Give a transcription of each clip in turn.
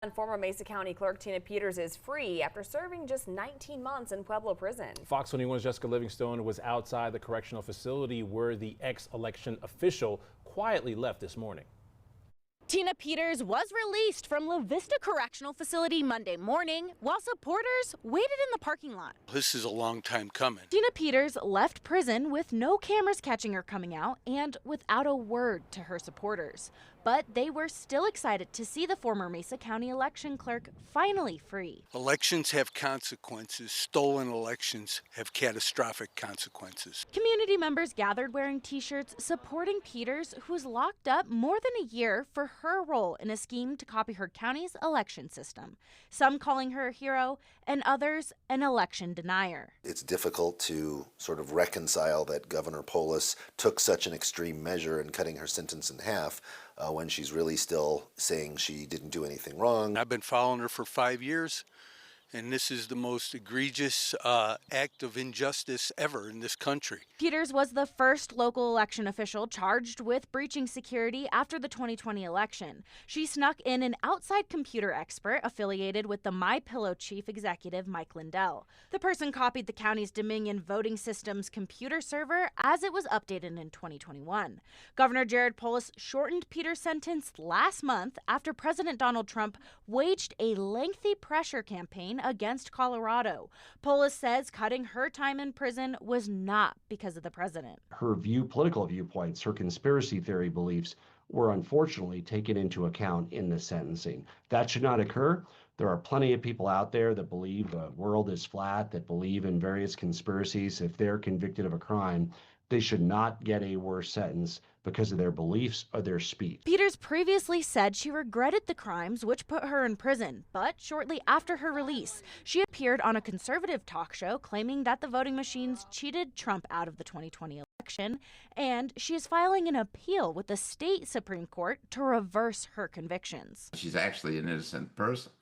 And former Mesa County Clerk Tina Peters is free after serving just 19 months in Pueblo prison. Fox 21's Jessica Livingstone was outside the correctional facility where the ex-election official quietly left this morning. Tina Peters was released from La Vista Correctional Facility Monday morning while supporters waited in the parking lot. This is a long time coming. Tina Peters left prison with no cameras catching her coming out and without a word to her supporters. But they were still excited to see the former Mesa County election clerk finally free. Elections have consequences. Stolen elections have catastrophic consequences. Community members gathered wearing t-shirts supporting Peters, who's locked up more than a year for her role in a scheme to copy her county's election system. Some calling her a hero and others an election denier. It's difficult to sort of reconcile that Governor Polis took such an extreme measure in cutting her sentence in half when she's really still saying she didn't do anything wrong. I've been following her for 5 years, and this is the most egregious act of injustice ever in this country. Peters was the first local election official charged with breaching security after the 2020 election. She snuck in an outside computer expert affiliated with the MyPillow chief executive Mike Lindell. The person copied the county's Dominion voting system's computer server as it was updated in 2021. Governor Jared Polis shortened Peters' sentence last month after President Donald Trump waged a lengthy pressure campaign against Colorado. Polis says cutting her time in prison was not because of the president. Her political viewpoints, her conspiracy theory beliefs were unfortunately taken into account in the sentencing. That should not occur. There are plenty of people out there that believe the world is flat, that believe in various conspiracies. If they're convicted of a crime, they should not get a worse sentence because of their beliefs or their speech. Peters previously said she regretted the crimes which put her in prison, but shortly after her release, she appeared on a conservative talk show claiming that the voting machines cheated Trump out of the 2020 election, and she is filing an appeal with the state Supreme Court to reverse her convictions. She's actually an innocent person.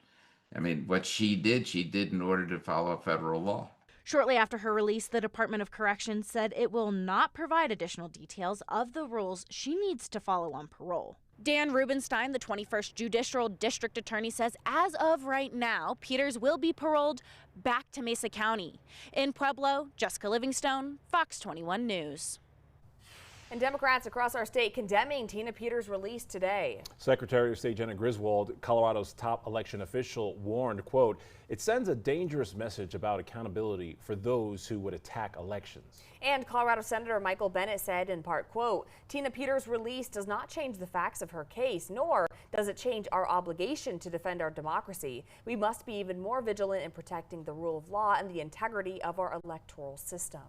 I mean, what she did in order to follow federal law. Shortly after her release, the Department of Corrections said it will not provide additional details of the rules she needs to follow on parole. Dan Rubenstein, the 21st Judicial District Attorney, says as of right now, Peters will be paroled back to Mesa County. In Pueblo, Jessica Livingstone, Fox 21 News. And Democrats across our state condemning Tina Peters' release today. Secretary of State Jena Griswold, Colorado's top election official, warned, quote, "It sends a dangerous message about accountability for those who would attack elections." And Colorado Senator Michael Bennet said in part, quote, "Tina Peters' release does not change the facts of her case, nor does it change our obligation to defend our democracy. We must be even more vigilant in protecting the rule of law and the integrity of our electoral system."